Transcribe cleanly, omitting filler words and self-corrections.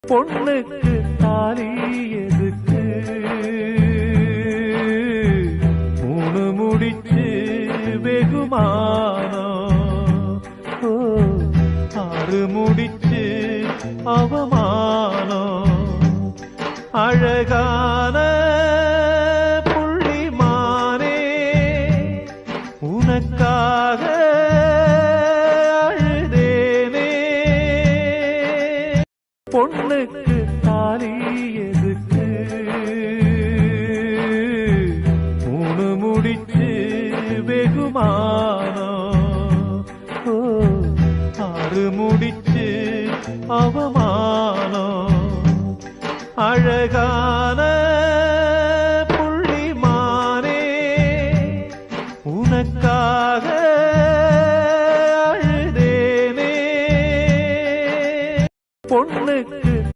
பொண்ணுக்கு தாலி எதுக்கு மூணு முடிச்சு வெகுமானம் ஆறு முடிச்சு அவமானம் அழகான புள்ளிமானே உனக்காக பொண்ணுக்கு தாலி எதுக்கு மூணு முடிச்சு வெகுமானம் ஆறு முடிச்சு அவமானம் அழகா